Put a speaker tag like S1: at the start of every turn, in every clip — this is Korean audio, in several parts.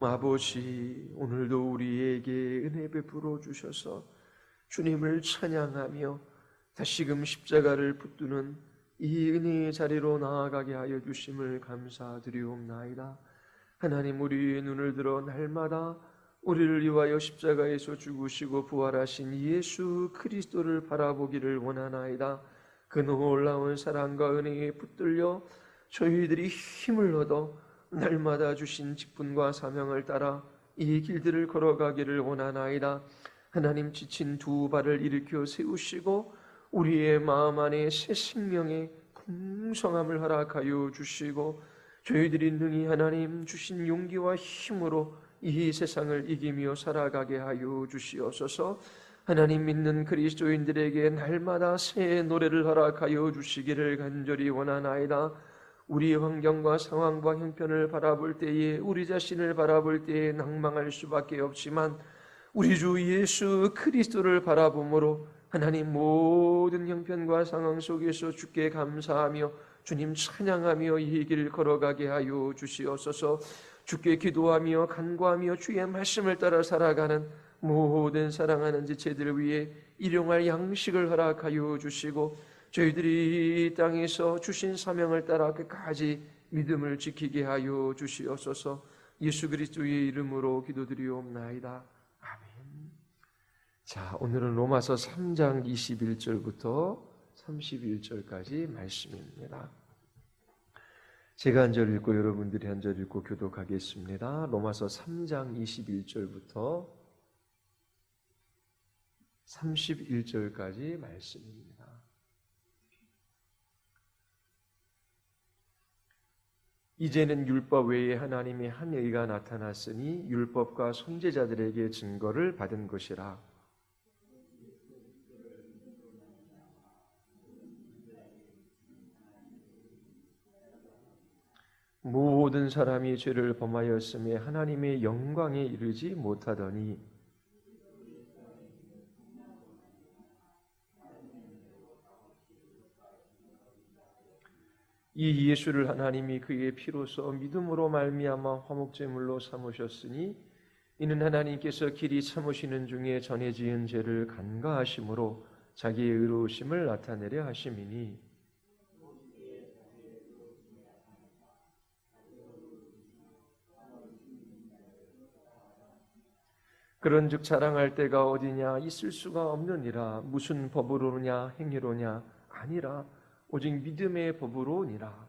S1: 아버지, 오늘도 우리에게 은혜 베풀어 주셔서 주님을 찬양하며 다시금 십자가를 붙드는 이 은혜의 자리로 나아가게 하여 주심을 감사드리옵나이다. 하나님, 우리의 눈을 들어 날마다 우리를 위하여 십자가에서 죽으시고 부활하신 예수 그리스도를 바라보기를 원하나이다. 그 놀라운 사랑과 은혜에 붙들려 저희들이 힘을 얻어 날마다 주신 직분과 사명을 따라 이 길들을 걸어가기를 원하나이다. 하나님, 지친 두 발을 일으켜 세우시고 우리의 마음 안에 새 생명의 풍성함을 허락하여 주시고 저희들이 능히 하나님 주신 용기와 힘으로 이 세상을 이기며 살아가게 하여 주시옵소서. 하나님 믿는 그리스도인들에게 날마다 새 노래를 허락하여 주시기를 간절히 원하나이다. 우리의 환경과 상황과 형편을 바라볼 때에, 우리 자신을 바라볼 때에 낭망할 수밖에 없지만 우리 주 예수 그리스도를 바라봄으로 하나님 모든 형편과 상황 속에서 주께 감사하며 주님 찬양하며 이 길 걸어가게 하여 주시옵소서. 주께 기도하며 간구하며 주의 말씀을 따라 살아가는 모든 사랑하는 지체들을 위해 일용할 양식을 허락하여 주시고 저희들이 이 땅에서 주신 사명을 따라 끝까지 믿음을 지키게 하여 주시옵소서. 예수 그리스도의 이름으로 기도드리옵나이다. 아멘. 자, 오늘은 로마서 3장 21절부터 31절까지 말씀입니다. 제가 한 절 읽고 여러분들이 한 절 읽고 교독하겠습니다. 로마서 3장 21절부터 31절까지 말씀입니다. 이제는 율법 외에 하나님의 한 의가 나타났으니 율법과 선지자들에게 증거를 받은 것이라. 모든 사람이 죄를 범하였음에 하나님의 영광에 이르지 못하더니 이 예수를 하나님이 그의 피로써 믿음으로 말미암아 화목제물로 삼으셨으니 이는 하나님께서 길이 참으시는 중에 전에 지은 죄를 간과하심으로 자기의 의로우심을 나타내려 하심이니 그런즉 자랑할 때가 어디냐? 있을 수가 없느니라. 무슨 법으로냐? 행위로냐? 아니라 오직 믿음의 법으로니라.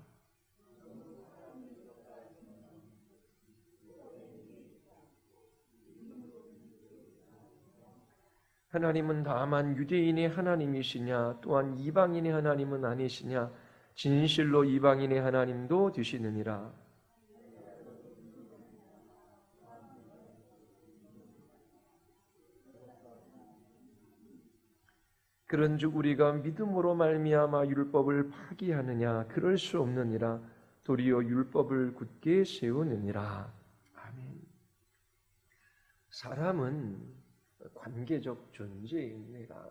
S1: 하나님은 다만 유대인의 하나님이시냐? 또한 이방인의 하나님은 아니시냐? 진실로 이방인의 하나님도 되시느니라. 그런즉 우리가 믿음으로 말미암아 율법을 파기하느냐? 그럴 수 없느니라. 도리어 율법을 굳게 세우느니라. 아멘. 사람은 관계적 존재입니다.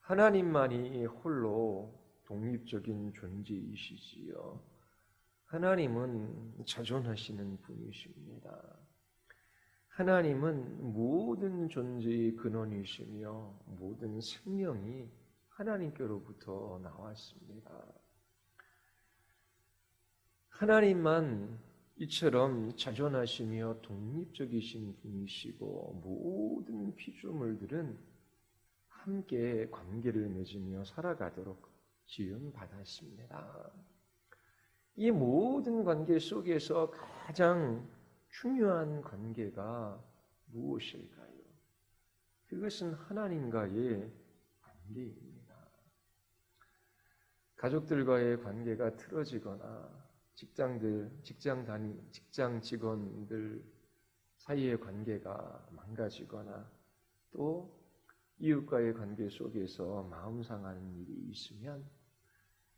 S1: 하나님만이 홀로 독립적인 존재이시지요. 하나님은 자존하시는 분이십니다. 하나님은 모든 존재의 근원이시며 모든 생명이 하나님께로부터 나왔습니다. 하나님만 이처럼 자존하시며 독립적이신 분이시고 모든 피조물들은 함께 관계를 맺으며 살아가도록 지음받았습니다. 이 모든 관계 속에서 가장 중요한 관계가 무엇일까요? 그것은 하나님과의 관계입니다. 가족들과의 관계가 틀어지거나 직장 직원들 사이의 관계가 망가지거나 또 이웃과의 관계 속에서 마음 상하는 일이 있으면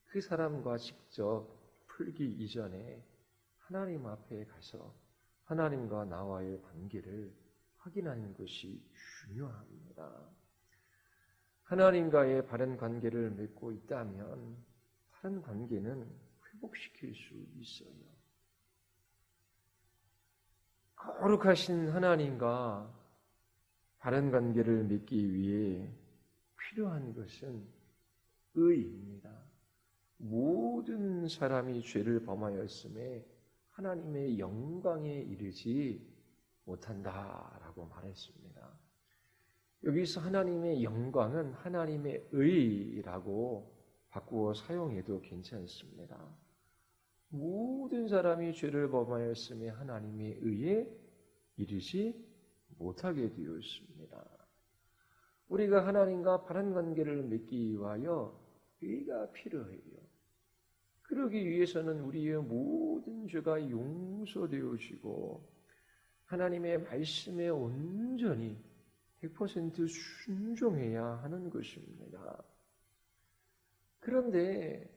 S1: 그 사람과 직접 풀기 이전에 하나님 앞에 가서 하나님과 나와의 관계를 확인하는 것이 중요합니다. 하나님과의 바른 관계를 맺고 있다면 다른 관계는 회복시킬 수 있어요. 거룩하신 하나님과 바른 관계를 맺기 위해 필요한 것은 의입니다. 모든 사람이 죄를 범하였음에 하나님의 영광에 이르지 못한다라고 말했습니다. 여기서 하나님의 영광은 하나님의 의라고 바꾸어 사용해도 괜찮습니다. 모든 사람이 죄를 범하였음에 하나님의 의에 이르지 못하게 되었습니다. 우리가 하나님과 바른 관계를 맺기 위하여 의가 필요해요. 그러기 위해서는 우리의 모든 죄가 용서되어지고 하나님의 말씀에 온전히 100% 순종해야 하는 것입니다. 그런데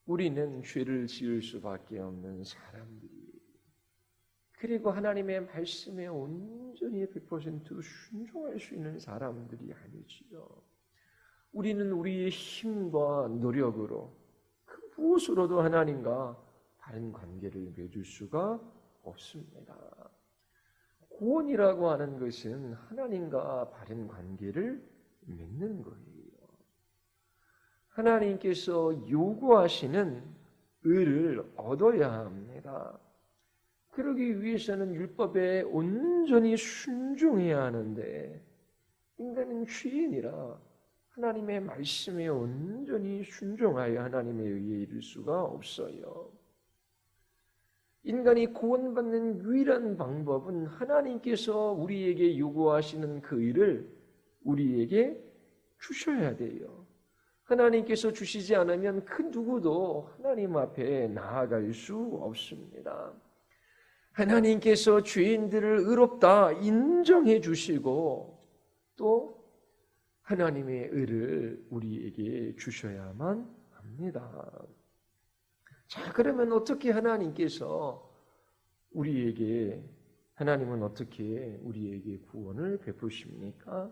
S1: 우리는 죄를 지을 수밖에 없는 사람들이, 그리고 하나님의 말씀에 온전히 100% 순종할 수 있는 사람들이 아니지요. 우리는 우리의 힘과 노력으로 그 무엇으로도 하나님과 바른 관계를 맺을 수가 없습니다. 구원이라고 하는 것은 하나님과 바른 관계를 맺는 거예요. 하나님께서 요구하시는 의를 얻어야 합니다. 그러기 위해서는 율법에 온전히 순종해야 하는데 인간은 죄인이라 하나님의 말씀에 온전히 순종하여 하나님의 의에 이를 수가 없어요. 인간이 구원받는 유일한 방법은 하나님께서 우리에게 요구하시는 그 의를 우리에게 주셔야 돼요. 하나님께서 주시지 않으면 그 누구도 하나님 앞에 나아갈 수 없습니다. 하나님께서 죄인들을 의롭다 인정해 주시고 또 하나님의 의를 우리에게 주셔야만 합니다. 자, 그러면 어떻게 하나님은 어떻게 우리에게 구원을 베푸십니까?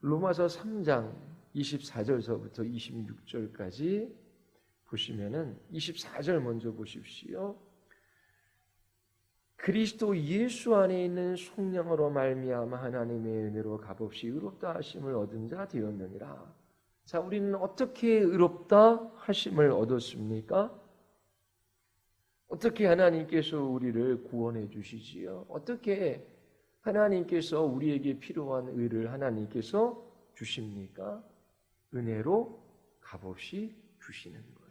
S1: 로마서 3장 24절서부터 26절까지 보시면은 24절 먼저 보십시오. 그리스도 예수 안에 있는 속량으로 말미암아 하나님의 은혜로 값없이 의롭다 하심을 얻은 자 되었느니라. 자, 우리는 어떻게 의롭다 하심을 얻었습니까? 어떻게 하나님께서 우리를 구원해 주시지요? 어떻게 하나님께서 우리에게 필요한 의를 하나님께서 주십니까? 은혜로 값없이 주시는 거예요.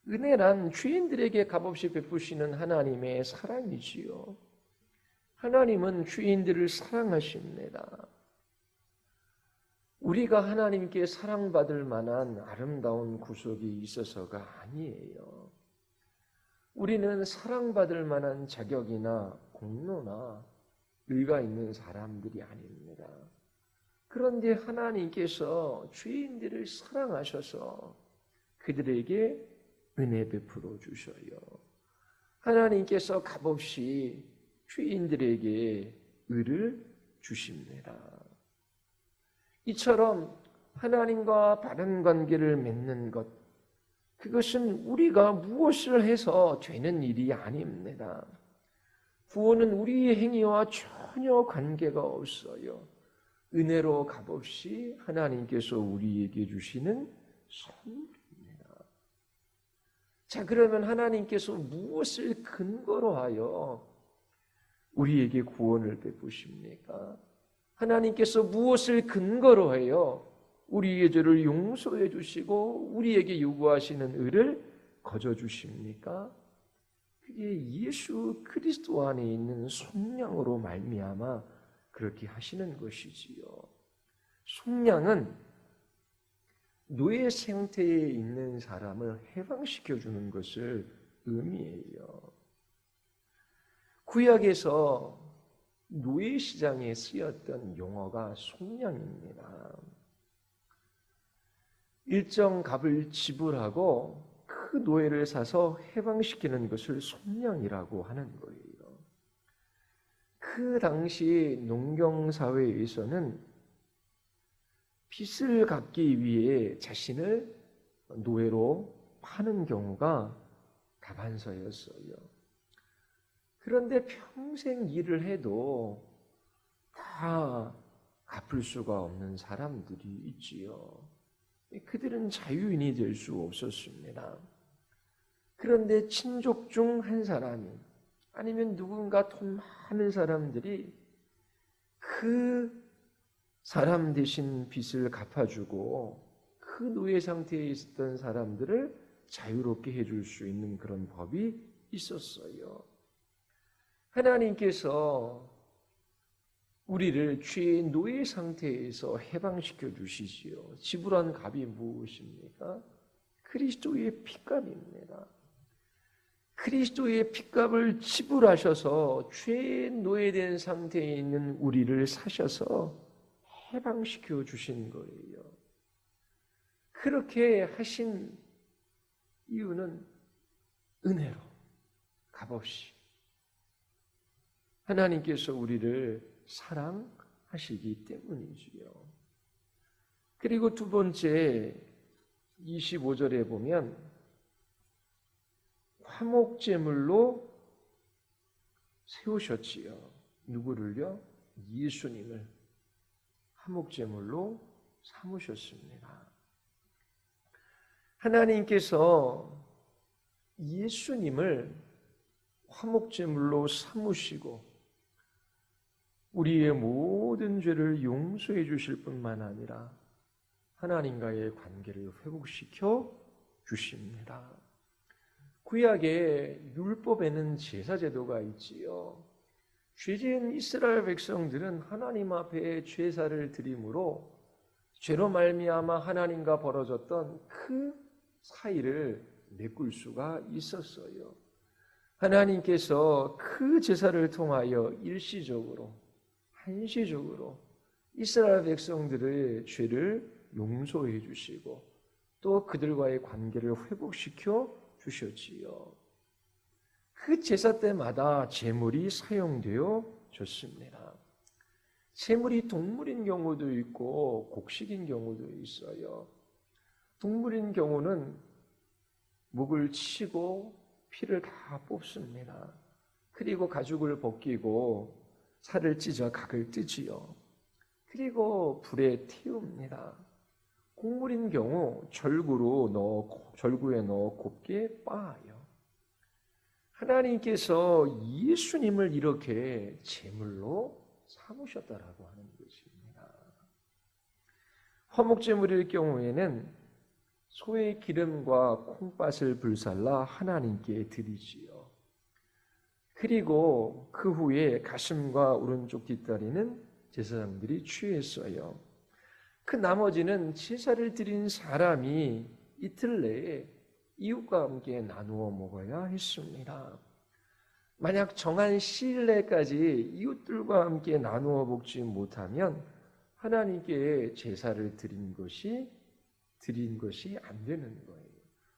S1: 은혜란 죄인들에게 값없이 베푸시는 하나님의 사랑이지요. 하나님은 죄인들을 사랑하십니다. 우리가 하나님께 사랑받을 만한 아름다운 구속이 있어서가 아니에요. 우리는 사랑받을 만한 자격이나 공로나 의가 있는 사람들이 아닙니다. 그런데 하나님께서 죄인들을 사랑하셔서 그들에게 은혜 베풀어 주셔요. 하나님께서 값없이 죄인들에게 의를 주십니다. 이처럼 하나님과 바른 관계를 맺는 것, 그것은 우리가 무엇을 해서 되는 일이 아닙니다. 구원은 우리의 행위와 전혀 관계가 없어요. 은혜로 값없이 하나님께서 우리에게 주시는 선물입니다. 자, 그러면 하나님께서 무엇을 근거로 하여 우리에게 구원을 베푸십니까? 하나님께서 무엇을 근거로 하여 우리의 죄를 용서해 주시고 우리에게 요구하시는 의를 거저 주십니까? 그게 예수 그리스도 안에 있는 속량으로 말미암아 그렇게 하시는 것이지요. 속량은 노예 상태에 있는 사람을 해방시켜 주는 것을 의미해요. 구약에서 노예 시장에 쓰였던 용어가 속량입니다. 일정 값을 지불하고 그 노예를 사서 해방시키는 것을 속량이라고 하는 거예요. 그 당시 농경사회에서는 빚을 갚기 위해 자신을 노예로 파는 경우가 다반사였어요. 그런데 평생 일을 해도 다 갚을 수가 없는 사람들이 있지요. 그들은 자유인이 될 수 없었습니다. 그런데 친족 중 한 사람이 아니면 누군가 돈 많은 사람들이 그 사람 대신 빚을 갚아주고 그 노예 상태에 있었던 사람들을 자유롭게 해줄 수 있는 그런 법이 있었어요. 하나님께서 우리를 죄의 노예 상태에서 해방시켜 주시지요. 지불한 값이 무엇입니까? 그리스도의 핏값입니다. 그리스도의 핏값을 지불하셔서 죄의 노예된 상태에 있는 우리를 사셔서 해방시켜 주신 거예요. 그렇게 하신 이유는 은혜로, 값없이 하나님께서 우리를 사랑하시기 때문이지요. 그리고 두 번째 25절에 보면 화목제물로 세우셨지요. 누구를요? 예수님을 화목제물로 삼으셨습니다. 하나님께서 예수님을 화목제물로 삼으시고 우리의 모든 죄를 용서해 주실 뿐만 아니라 하나님과의 관계를 회복시켜 주십니다. 구약의 율법에는 제사제도가 있지요. 죄지은 이스라엘 백성들은 하나님 앞에 제사를 드림으로 죄로 말미암아 하나님과 벌어졌던 그 사이를 메꿀 수가 있었어요. 하나님께서 그 제사를 통하여 일시적으로, 한시적으로 이스라엘 백성들의 죄를 용서해 주시고 또 그들과의 관계를 회복시켜 주셨지요. 그 제사 때마다 제물이 사용되어 졌습니다. 제물이 동물인 경우도 있고 곡식인 경우도 있어요. 동물인 경우는 목을 치고 피를 다 뽑습니다. 그리고 가죽을 벗기고 살을 찢어 각을 뜨지요. 그리고 불에 태웁니다. 곡물인 경우 절구에 넣어 곱게 빻아요. 하나님께서 예수님을 이렇게 제물로 삼으셨다라고 하는 것입니다. 화목제물일 경우에는 소의 기름과 콩팥을 불살라 하나님께 드리지요. 그리고 그 후에 가슴과 오른쪽 뒷다리는 제사장들이 취했어요. 그 나머지는 제사를 드린 사람이 이틀 내에 이웃과 함께 나누어 먹어야 했습니다. 만약 정한 시일 내까지 이웃들과 함께 나누어 먹지 못하면 하나님께 제사를 드린 것이 안 되는 거예요.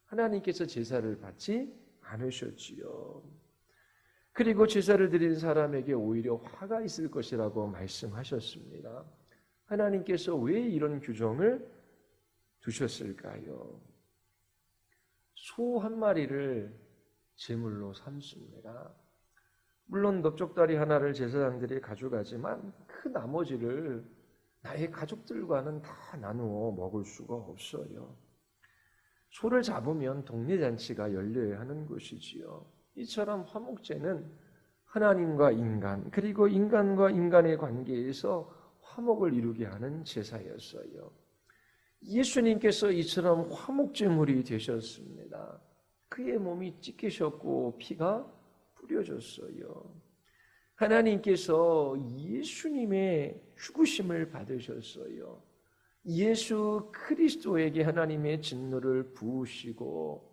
S1: 하나님께서 제사를 받지 않으셨지요. 그리고 제사를 드린 사람에게 오히려 화가 있을 것이라고 말씀하셨습니다. 하나님께서 왜 이런 규정을 두셨을까요? 소 한 마리를 제물로 삼습니다. 물론 넓적다리 하나를 제사장들이 가져가지만 그 나머지를 나의 가족들과는 다 나누어 먹을 수가 없어요. 소를 잡으면 동네잔치가 열려야 하는 것이지요. 이처럼 화목제는 하나님과 인간 그리고 인간과 인간의 관계에서 화목을 이루게 하는 제사였어요. 예수님께서 이처럼 화목제물이 되셨습니다. 그의 몸이 찢기셨고 피가 뿌려졌어요. 하나님께서 예수님의 죽으심을 받으셨어요. 예수 그리스도에게 하나님의 진노를 부으시고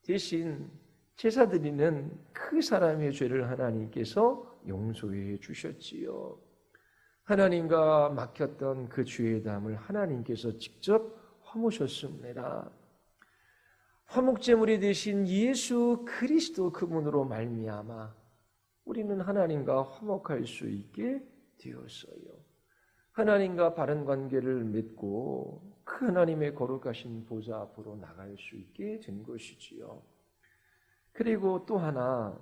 S1: 대신 제사 드리는 그 사람의 죄를 하나님께서 용서해 주셨지요. 하나님과 막혔던 그 죄의 담을 하나님께서 직접 화무셨습니다. 화목제물이 되신 예수 그리스도 그분으로 말미암아 우리는 하나님과 화목할 수 있게 되었어요. 하나님과 바른 관계를 맺고 그 하나님의 거룩하신 보좌 앞으로 나갈 수 있게 된 것이지요. 그리고 또 하나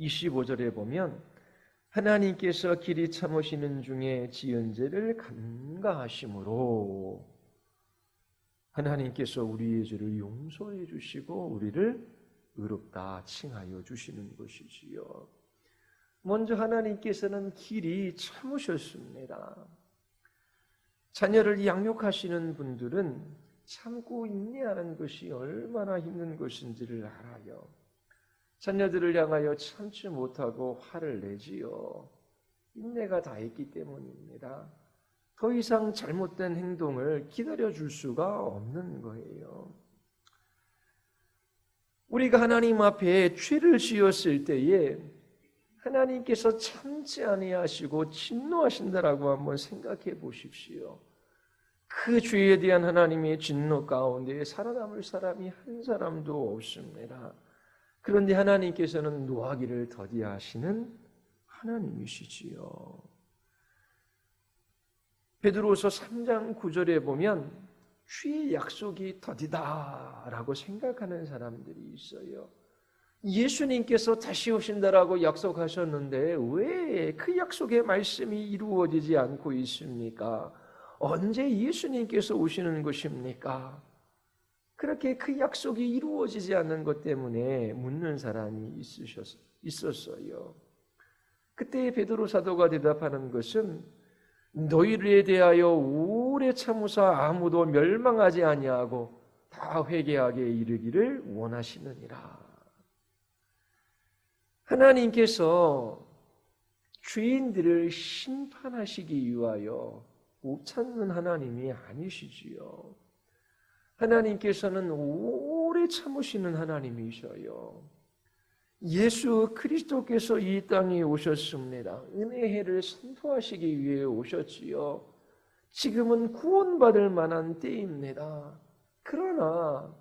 S1: 25절에 보면 하나님께서 길이 참으시는 중에 지은 죄를 간과하심으로 하나님께서 우리의 죄를 용서해 주시고 우리를 의롭다 칭하여 주시는 것이지요. 먼저 하나님께서는 길이 참으셨습니다. 자녀를 양육하시는 분들은 참고 인내하는 것이 얼마나 힘든 것인지를 알아요. 자녀들을 향하여 참지 못하고 화를 내지요. 인내가 다했기 때문입니다. 더 이상 잘못된 행동을 기다려줄 수가 없는 거예요. 우리가 하나님 앞에 죄를 지었을 때에 하나님께서 참지 아니하시고 진노하신다라고 한번 생각해 보십시오. 그 죄에 대한 하나님의 진노 가운데 살아남을 사람이 한 사람도 없습니다. 그런데 하나님께서는 노하기를 더디하시는 하나님이시지요. 베드로서 3장 9절에 보면 주의 약속이 더디다라고 생각하는 사람들이 있어요. 예수님께서 다시 오신다라고 약속하셨는데 왜 그 약속의 말씀이 이루어지지 않고 있습니까? 언제 예수님께서 오시는 것입니까? 그렇게 그 약속이 이루어지지 않는 것 때문에 묻는 사람이 있었어요. 그때 베드로 사도가 대답하는 것은 너희에 대하여 오래 참으사 아무도 멸망하지 아니하고 다 회개하게 이르기를 원하시느니라. 하나님께서 죄인들을 심판하시기 위하여 못 찾는 하나님이 아니시지요. 하나님께서는 오래 참으시는 하나님이셔요. 예수 그리스도께서 이 땅에 오셨습니다. 은혜를 선포하시기 위해 오셨지요. 지금은 구원받을 만한 때입니다. 그러나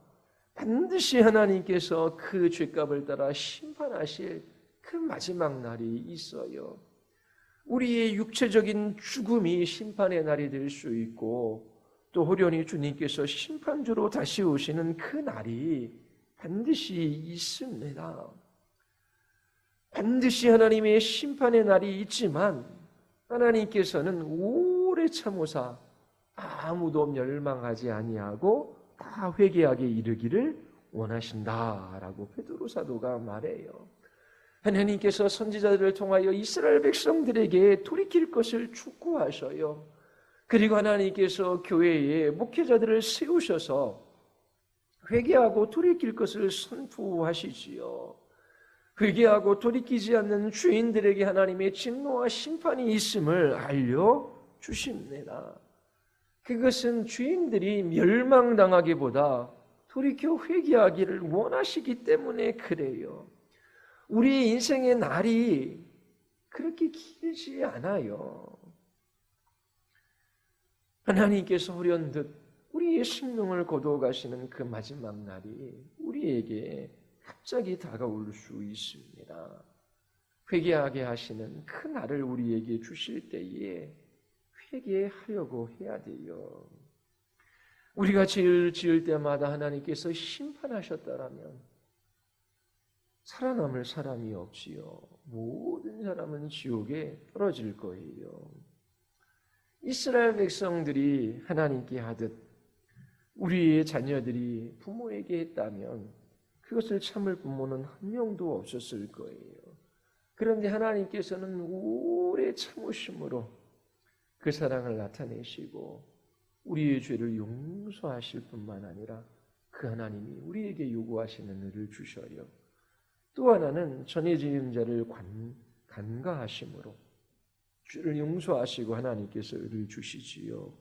S1: 반드시 하나님께서 그 죄값을 따라 심판하실 그 마지막 날이 있어요. 우리의 육체적인 죽음이 심판의 날이 될 수 있고 또 호련히 주님께서 심판주로 다시 오시는 그 날이 반드시 있습니다. 반드시 하나님의 심판의 날이 있지만 하나님께서는 오래 참으사 아무도 멸망하지 아니하고 다 회개하게 이르기를 원하신다라고 베드로 사도가 말해요. 하나님께서 선지자들을 통하여 이스라엘 백성들에게 돌이킬 것을 촉구하셔요. 그리고 하나님께서 교회에 목회자들을 세우셔서 회개하고 돌이킬 것을 선포하시지요. 회개하고 돌이키지 않는 죄인들에게 하나님의 진노와 심판이 있음을 알려주십니다. 그것은 죄인들이 멸망당하기보다 돌이켜 회개하기를 원하시기 때문에 그래요. 우리 인생의 날이 그렇게 길지 않아요. 하나님께서 호련듯 우리의 생명을 거두어가시는 그 마지막 날이 우리에게 갑자기 다가올 수 있습니다. 회개하게 하시는 그 날을 우리에게 주실 때에 회개하려고 해야 돼요. 우리가 죄를 지을 때마다 하나님께서 심판하셨다라면 살아남을 사람이 없지요. 모든 사람은 지옥에 떨어질 거예요. 이스라엘 백성들이 하나님께 하듯 우리의 자녀들이 부모에게 했다면 그것을 참을 부모는 한 명도 없었을 거예요. 그런데 하나님께서는 오래 참으심으로 그 사랑을 나타내시고 우리의 죄를 용서하실 뿐만 아니라 그 하나님이 우리에게 요구하시는 은혜를 주셔요. 또 하나는 전에 지은 자를 간과하심으로 죄를 용서하시고 하나님께서 은혜를 주시지요.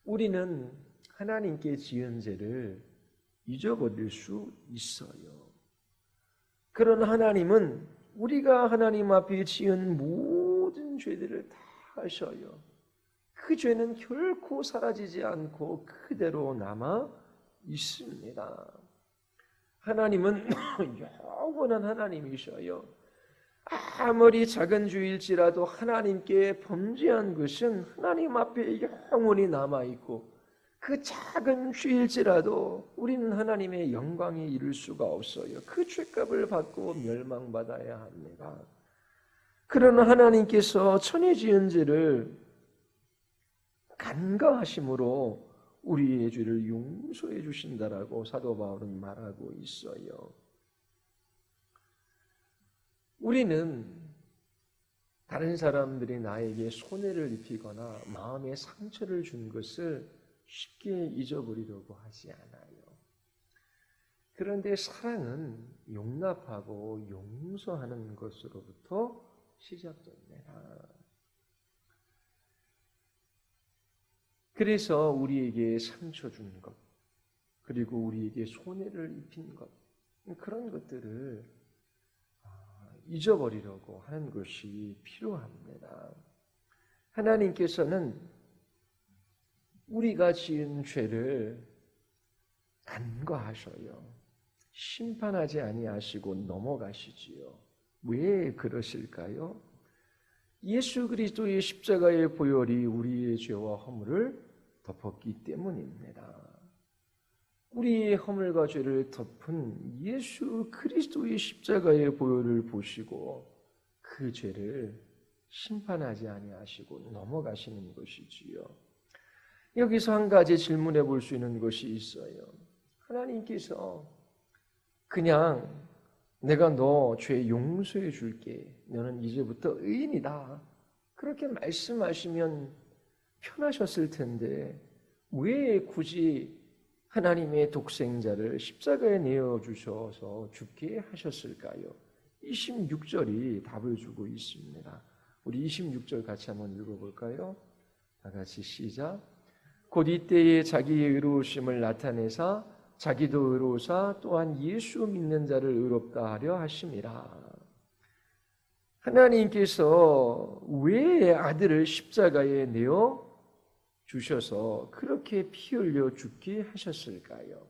S1: 우리는 하나님께 지은 죄를 잊어버릴 수 있어요. 그러나 하나님은 우리가 하나님 앞에 지은 모든 죄들을 다 하셔요. 그 죄는 결코 사라지지 않고 그대로 남아 있습니다. 하나님은 영원한 하나님이셔요. 아무리 작은 죄일지라도 하나님께 범죄한 것은 하나님 앞에 영원히 남아있고 그 작은 죄일지라도 우리는 하나님의 영광에 이를 수가 없어요. 그 죄값을 받고 멸망받아야 합니다. 그러나 하나님께서 천혜지은죄를 간과하심으로 우리의 죄를 용서해 주신다라고 사도 바울은 말하고 있어요. 우리는 다른 사람들이 나에게 손해를 입히거나 마음에 상처를 준 것을 쉽게 잊어버리려고 하지 않아요. 그런데 사랑은 용납하고 용서하는 것으로부터 시작됩니다. 그래서 우리에게 상처 준 것, 그리고 우리에게 손해를 입힌 것, 그런 것들을 잊어버리려고 하는 것이 필요합니다. 하나님께서는 우리가 지은 죄를 간과하셔요. 심판하지 아니하시고 넘어가시지요. 왜 그러실까요? 예수 그리스도의 십자가의 보혈이 우리의 죄와 허물을 덮었기 때문입니다. 우리의 허물과 죄를 덮은 예수 그리스도의 십자가의 보혈을 보시고 그 죄를 심판하지 아니하시고 넘어가시는 것이지요. 여기서 한 가지 질문해 볼 수 있는 것이 있어요. 하나님께서 그냥 내가 너 죄 용서해 줄게. 너는 이제부터 의인이다. 그렇게 말씀하시면 편하셨을 텐데 왜 굳이 하나님의 독생자를 십자가에 내어주셔서 죽게 하셨을까요? 26절이 답을 주고 있습니다. 우리 26절 같이 한번 읽어볼까요? 다 같이 시작. 곧 이때에 자기의 의로우심을 나타내사 자기도 의로우사 또한 예수 믿는 자를 의롭다 하려 하심이라. 하나님께서 왜 아들을 십자가에 내어 주셔서 그렇게 피 흘려 죽게 하셨을까요?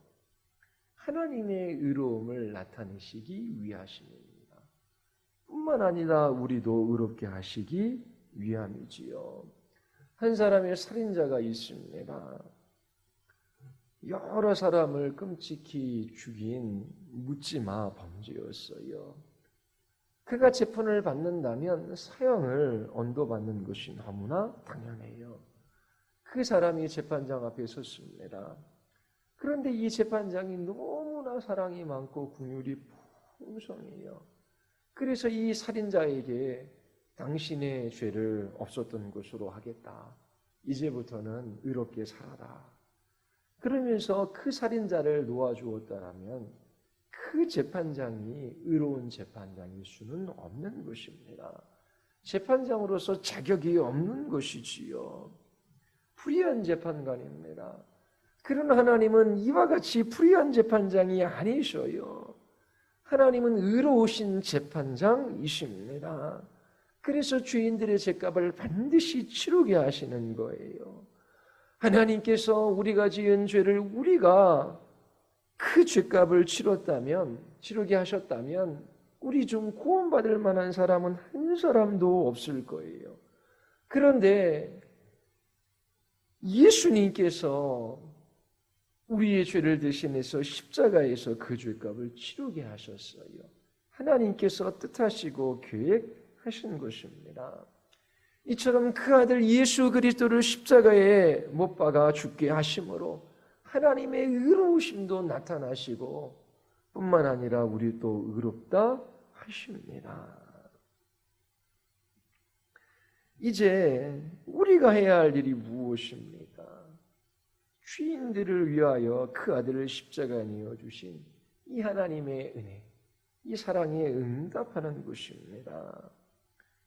S1: 하나님의 의로움을 나타내시기 위하심입니다. 뿐만 아니라 우리도 의롭게 하시기 위함이지요. 한 사람의 살인자가 있습니다. 여러 사람을 끔찍히 죽인 묻지마 범죄였어요. 그가 재판을 받는다면 사형을 언도받는 것이 너무나 당연해요. 그 사람이 재판장 앞에 섰습니다. 그런데 이 재판장이 너무나 사랑이 많고 긍휼이 풍성해요. 그래서 이 살인자에게 당신의 죄를 없었던 것으로 하겠다. 이제부터는 의롭게 살아라. 그러면서 그 살인자를 놓아주었다라면 그 재판장이 의로운 재판장일 수는 없는 것입니다. 재판장으로서 자격이 없는 것이지요. 불의한 재판관입니다. 그러나 하나님은 이와 같이 불의한 재판장이 아니셔요. 하나님은 의로우신 재판장이십니다. 그래서 죄인들의 죄값을 반드시 치르게 하시는 거예요. 하나님께서 우리가 지은 죄를 우리가 그 죄값을 치르게 하셨다면 우리 중 구원받을 만한 사람은 한 사람도 없을 거예요. 그런데 예수님께서 우리의 죄를 대신해서 십자가에서 그 죄값을 치르게 하셨어요. 하나님께서 뜻하시고 계획하신 것입니다. 이처럼 그 아들 예수 그리스도를 십자가에 못 박아 죽게 하심으로 하나님의 의로우심도 나타나시고 뿐만 아니라 우리도 의롭다 하십니다. 이제 우리가 해야 할 일이 무엇입니까? 죄인들을 위하여 그 아들을 십자가에 내어주신 이 하나님의 은혜, 이 사랑에 응답하는 것입니다.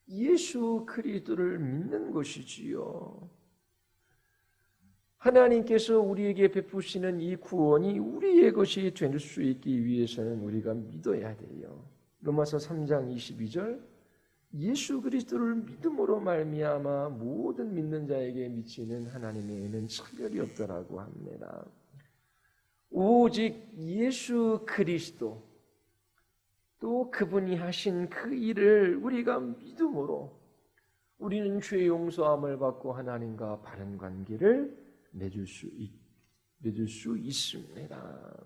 S1: 예수 그리스도를 믿는 것이지요. 하나님께서 우리에게 베푸시는 이 구원이 우리의 것이 될 수 있기 위해서는 우리가 믿어야 돼요. 로마서 3장 22절 예수 그리스도를 믿음으로 말미암아 모든 믿는 자에게 미치는 하나님의 은혜는 차별이 없더라고 합니다. 오직 예수 그리스도 또 그분이 하신 그 일을 우리가 믿음으로 우리는 죄 용서함을 받고 하나님과 바른 관계를 맺을 수 믿을 수 있습니다.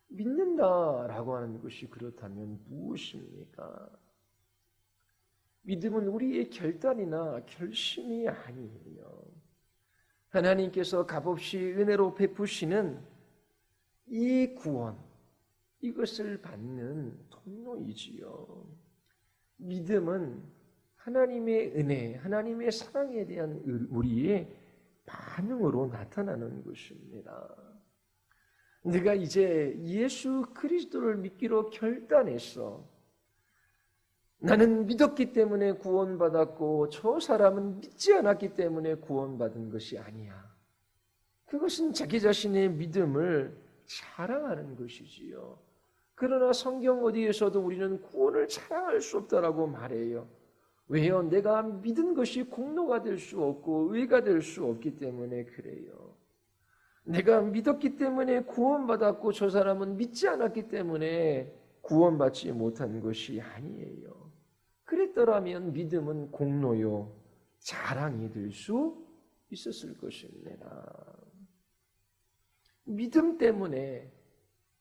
S1: 믿는다라고 하는 것이 그렇다면 무엇입니까? 믿음은 우리의 결단이나 결심이 아니에요. 하나님께서 값없이 은혜로 베푸시는 이 구원, 이것을 받는 통로이지요. 믿음은 하나님의 은혜, 하나님의 사랑에 대한 우리의 반응으로 나타나는 것입니다. 내가 이제 예수 그리스도를 믿기로 결단했어. 나는 믿었기 때문에 구원받았고 저 사람은 믿지 않았기 때문에 구원받은 것이 아니야. 그것은 자기 자신의 믿음을 자랑하는 것이지요. 그러나 성경 어디에서도 우리는 구원을 자랑할 수 없다라고 말해요. 왜요? 내가 믿은 것이 공로가 될 수 없고 의가 될 수 없기 때문에 그래요. 내가 믿었기 때문에 구원받았고 저 사람은 믿지 않았기 때문에 구원받지 못한 것이 아니에요. 그랬더라면 믿음은 공로요, 자랑이 될 수 있었을 것입니다. 믿음 때문에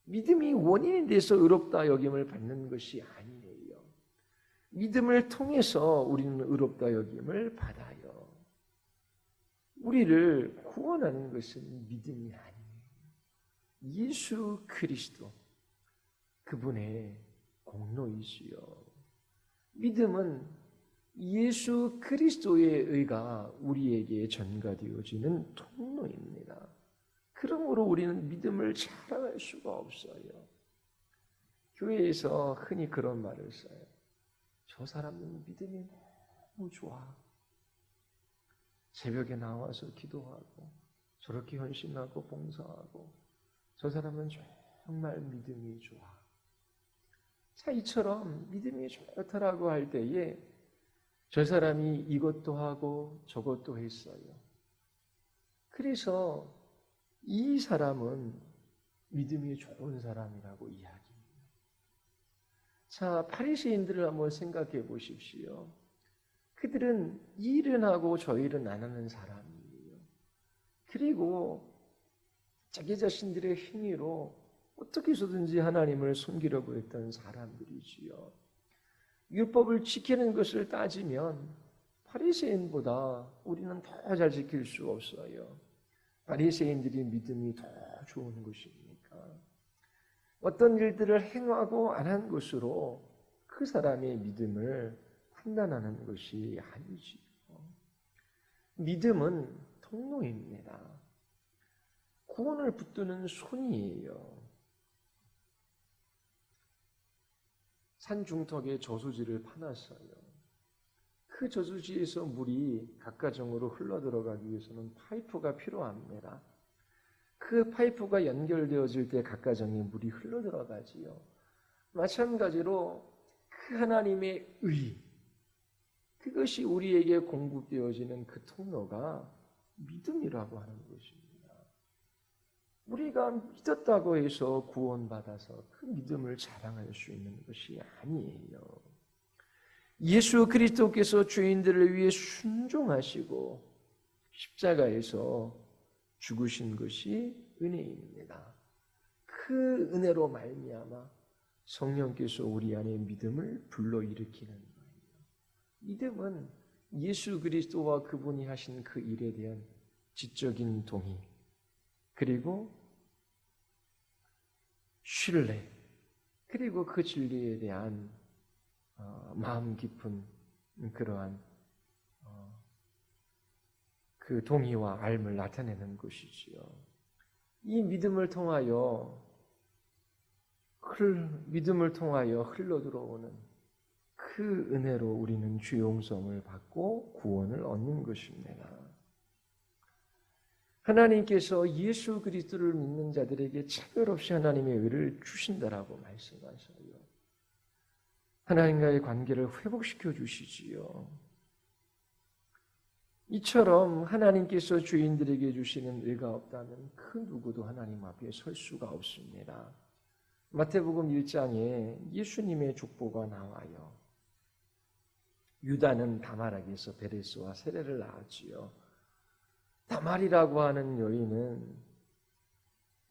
S1: 믿음이 원인이 돼서 의롭다 여김을 받는 것이 아니에요. 믿음을 통해서 우리는 의롭다 여김을 받아요. 우리를 구원하는 것은 믿음이 아니에요. 예수 그리스도, 그분의 공로이시요. 믿음은 예수 그리스도의 의가 우리에게 전가되어지는 통로입니다. 그러므로 우리는 믿음을 자랑할 수가 없어요. 교회에서 흔히 그런 말을 써요. 저 사람은 믿음이 너무 좋아. 새벽에 나와서 기도하고 저렇게 헌신하고 봉사하고 저 사람은 정말 믿음이 좋아. 자, 이처럼 믿음이 좋다라고 할 때에 저 사람이 이것도 하고 저것도 했어요. 그래서 이 사람은 믿음이 좋은 사람이라고 이야기합니다. 자, 바리새인들을 한번 생각해 보십시오. 그들은 이 일은 하고 저 일은 안 하는 사람이에요. 그리고 자기 자신들의 행위로 어떻게 해서든지 하나님을 섬기려고 했던 사람들이지요. 율법을 지키는 것을 따지면 바리새인보다 우리는 더 잘 지킬 수 없어요. 바리새인들이 믿음이 더 좋은 것입니까? 어떤 일들을 행하고 안 한 것으로 그 사람의 믿음을 판단하는 것이 아니지요. 믿음은 통로입니다. 구원을 붙드는 손이에요. 산 중턱에 저수지를 파놨어요. 그 저수지에서 물이 각가정으로 흘러들어가기 위해서는 파이프가 필요합니다. 그 파이프가 연결되어질 때 각가정에 물이 흘러들어가지요. 마찬가지로 그 하나님의 의, 그것이 우리에게 공급되어지는 그 통로가 믿음이라고 하는 것입니다. 우리가 믿었다고 해서 구원받아서 그 믿음을 자랑할 수 있는 것이 아니에요. 예수 그리스도께서 죄인들을 위해 순종하시고 십자가에서 죽으신 것이 은혜입니다. 그 은혜로 말미암아 성령께서 우리 안에 믿음을 불러일으키는 거예요. 믿음은 예수 그리스도와 그분이 하신 그 일에 대한 지적인 동의, 그리고 신뢰, 그리고 그 진리에 대한 마음 깊은 그러한 그 동의와 알을 나타내는 것이지요. 이 믿음을 통하여 흘러들어오는 그 은혜로 우리는 죄 용서를 받고 구원을 얻는 것입니다. 하나님께서 예수 그리스도를 믿는 자들에게 차별 없이 하나님의 의를 주신다라고 말씀하셔요. 하나님과의 관계를 회복시켜 주시지요. 이처럼 하나님께서 죄인들에게 주시는 의가 없다면 그 누구도 하나님 앞에 설 수가 없습니다. 마태복음 1장에 예수님의 족보가 나와요. 유다는 다말에게서 베레스와 세레를 낳았지요. 다말이라고 하는 여인은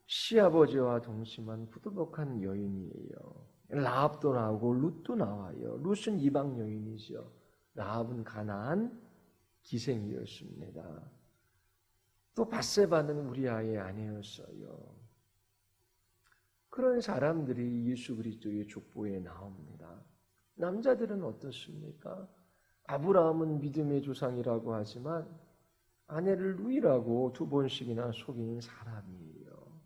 S1: 시아버지와 동심한 부도덕한 여인이에요. 라합도 나오고 룻도 나와요. 룻은 이방 여인이죠. 라합은 가나안 기생이었습니다. 또 밧세바는 우리아의 아내였어요. 그런 사람들이 예수 그리스도의 족보에 나옵니다. 남자들은 어떻습니까? 아브라함은 믿음의 조상이라고 하지만 아내를 루이라고 2번씩이나 속인 사람이에요.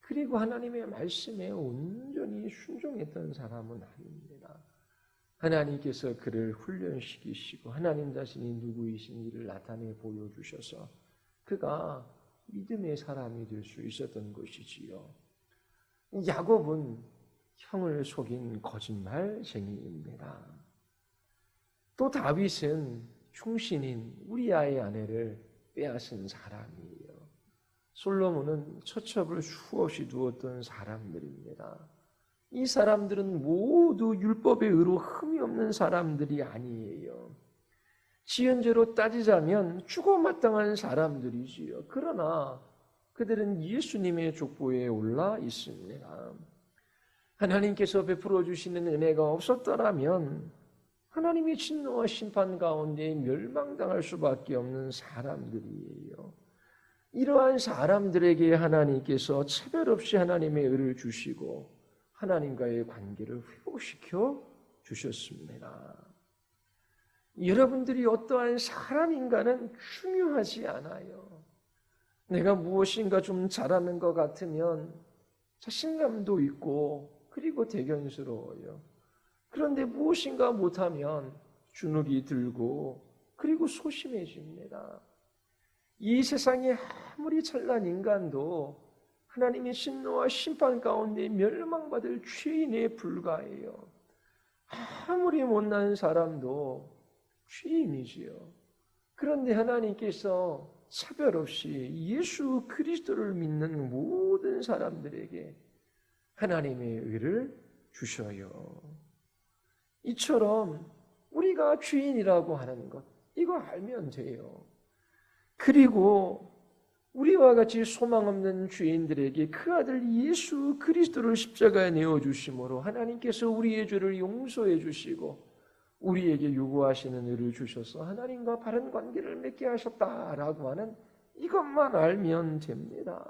S1: 그리고 하나님의 말씀에 온전히 순종했던 사람은 아닙니다. 하나님께서 그를 훈련시키시고 하나님 자신이 누구이신지를 나타내 보여주셔서 그가 믿음의 사람이 될 수 있었던 것이지요. 야곱은 형을 속인 거짓말쟁이입니다. 또 다윗은 충신인 우리아의 아내를 빼앗은 사람이에요. 솔로몬은 처첩을 수없이 두었던 사람들입니다. 이 사람들은 모두 율법의 의로 흠이 없는 사람들이 아니에요. 지연죄로 따지자면 죽어마땅한 사람들이지요. 그러나 그들은 예수님의 족보에 올라 있습니다. 하나님께서 베풀어 주시는 은혜가 없었더라면 하나님의 진노와 심판 가운데 멸망당할 수밖에 없는 사람들이에요. 이러한 사람들에게 하나님께서 차별 없이 하나님의 의를 주시고 하나님과의 관계를 회복시켜 주셨습니다. 여러분들이 어떠한 사람인가는 중요하지 않아요. 내가 무엇인가 좀 잘하는 것 같으면 자신감도 있고 그리고 대견스러워요. 그런데 무엇인가 못하면 주눅이 들고 그리고 소심해집니다. 이 세상에 아무리 찬란 인간도 하나님의 진노와 심판 가운데 멸망받을 죄인에 불과해요. 아무리 못난 사람도 죄인이지요. 그런데 하나님께서 차별 없이 예수 그리스도를 믿는 모든 사람들에게 하나님의 의를 주셔요. 이처럼 우리가 죄인이라고 하는 것, 이거 알면 돼요. 그리고 우리와 같이 소망 없는 죄인들에게 그 아들 예수 그리스도를 십자가에 내어주심으로 하나님께서 우리의 죄를 용서해 주시고 우리에게 요구하시는 의를 주셔서 하나님과 바른 관계를 맺게 하셨다라고 하는 이것만 알면 됩니다.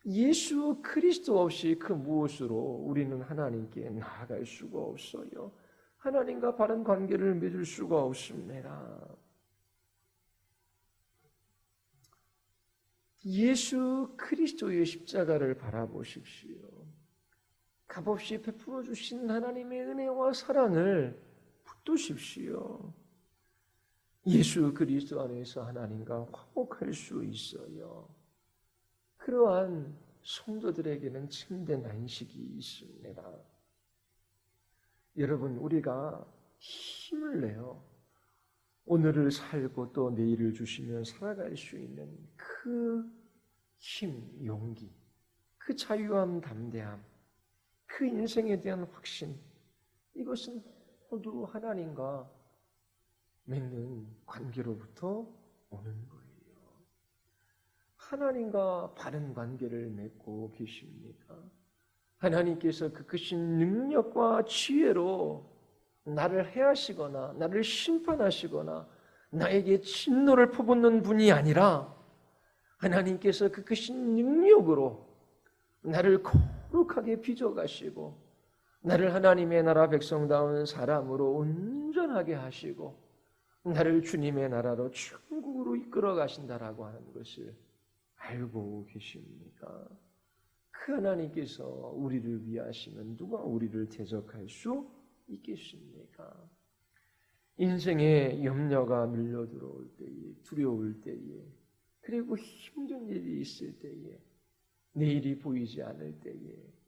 S1: 예수 그리스도 없이 그 무엇으로 우리는 하나님께 나아갈 수가 없어요. 하나님과 바른 관계를 맺을 수가 없습니다. 예수 그리스도의 십자가를 바라보십시오. 값없이 베풀어 주신 하나님의 은혜와 사랑을 붙드십시오. 예수 그리스도 안에서 하나님과 화목할 수 있어요. 그러한 성도들에게는 참된 안식이 있습니다. 여러분, 우리가 힘을 내어 오늘을 살고 또 내일을 주시며 살아갈 수 있는 그 힘, 용기, 그 자유함, 담대함, 그 인생에 대한 확신, 이것은 모두 하나님과 맺는 관계로부터 오는 거예요. 하나님과 바른 관계를 맺고 계십니까? 하나님께서 그 크신 능력과 지혜로 나를 해하시거나 나를 심판하시거나 나에게 진노를 퍼붓는 분이 아니라 하나님께서 그 크신 능력으로 나를 거룩하게 빚어가시고 나를 하나님의 나라 백성다운 사람으로 온전하게 하시고 나를 주님의 나라로 천국으로 이끌어 가신다라고 하는 것을 알고 계십니까? 그 하나님께서 우리를 위하시면 누가 우리를 대적할 수 있겠습니까? 인생에 염려가 밀려 들어올 때에, 두려울 때에, 그리고 힘든 일이 있을 때에, 내일이 보이지 않을 때에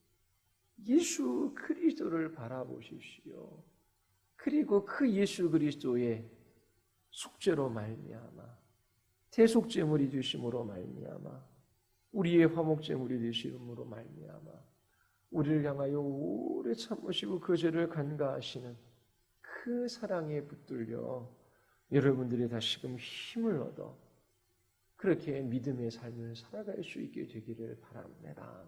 S1: 예수 그리스도를 바라보십시오. 그리고 그 예수 그리스도의 속죄로 말미암아 대속제물이 되심으로 말미암아 우리의 화목제물이 되심으로 말미암아 우리를 향하여 오래 참으시고 그 죄를 간과하시는 그 사랑에 붙들려 여러분들이 다시금 힘을 얻어 그렇게 믿음의 삶을 살아갈 수 있게 되기를 바랍니다.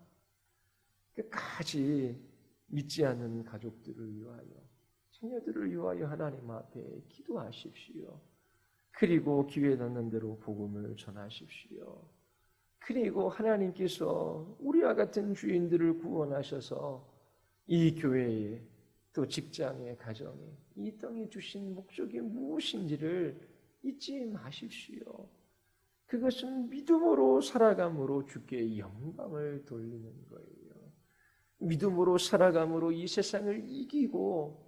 S1: 끝까지 믿지 않는 가족들을 위하여, 자녀들을 위하여 하나님 앞에 기도하십시오. 그리고 기회 닿는 대로 복음을 전하십시오. 그리고 하나님께서 우리와 같은 주인들을 구원하셔서 이 교회에, 또 직장에, 가정에, 이 땅에 주신 목적이 무엇인지를 잊지 마십시오. 그것은 믿음으로 살아감으로 주께 영광을 돌리는 거예요. 믿음으로 살아감으로 이 세상을 이기고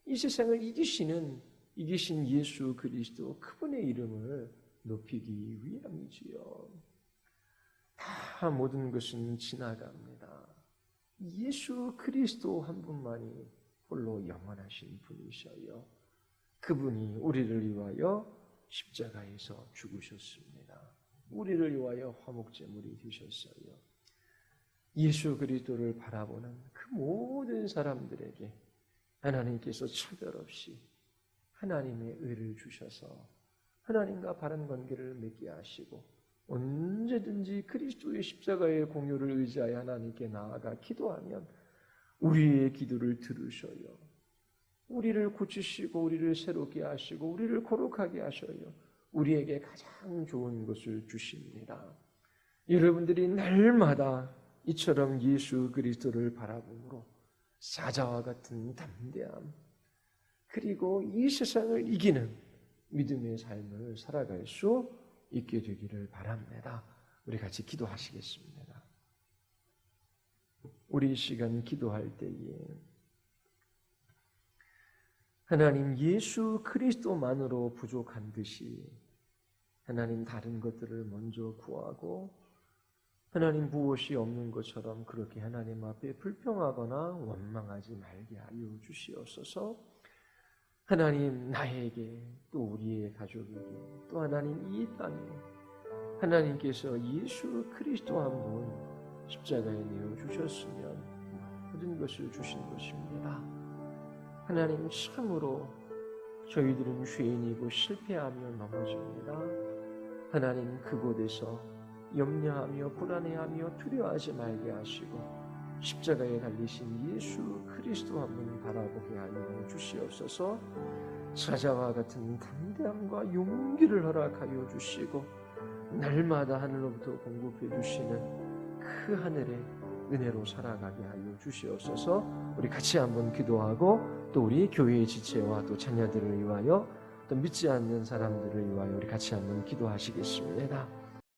S1: 이 세상을 이기신 예수 그리스도 그분의 이름을 높이기 위함이지요. 다 모든 것은 지나갑니다. 예수 그리스도 한 분만이 홀로 영원하신 분이셔요. 그분이 우리를 위하여 십자가에서 죽으셨습니다. 우리를 위하여 화목제물이 되셨어요. 예수 그리스도를 바라보는 그 모든 사람들에게 하나님께서 차별 없이 하나님의 의를 주셔서 하나님과 바른 관계를 맺게 하시고 언제든지 그리스도의 십자가의 공로를 의지하여 하나님께 나아가 기도하면 우리의 기도를 들으셔요. 우리를 고치시고 우리를 새롭게 하시고 우리를 거룩하게 하셔요. 우리에게 가장 좋은 것을 주십니다. 여러분들이 날마다 이처럼 예수 그리스도를 바라보므로 사자와 같은 담대함, 그리고 이 세상을 이기는 믿음의 삶을 살아갈 수 있게 되기를 바랍니다. 우리 같이 기도하시겠습니다. 우리 이 시간 기도할 때에 하나님 예수 그리스도만으로 부족한 듯이 하나님 다른 것들을 먼저 구하고 하나님 무엇이 없는 것처럼 그렇게 하나님 앞에 불평하거나 원망하지 말게 하여 주시옵소서. 하나님 나에게 또 우리의 가족에게 또 하나님 이 땅에 하나님께서 예수 그리스도 한 분 십자가에 내어 주셨으면 모든 것을 주신 것입니다. 하나님 참으로 저희들은 죄인이고 실패하며 넘어집니다. 하나님 그곳에서 염려하며 불안해하며 두려워하지 말게 하시고 십자가에 달리신 예수 그리스도 한 분 바라보게 하여 주시옵소서. 사자와 같은 담대함과 용기를 허락하여 주시고 날마다 하늘로부터 공급해 주시는 그 하늘의 은혜로 살아가게 하여 주시옵소서. 우리 같이 한번 기도하고 또 우리 교회의 지체와 또 자녀들을 위하여 또 믿지 않는 사람들을 위하여 우리 같이 한번 기도하시겠습니다.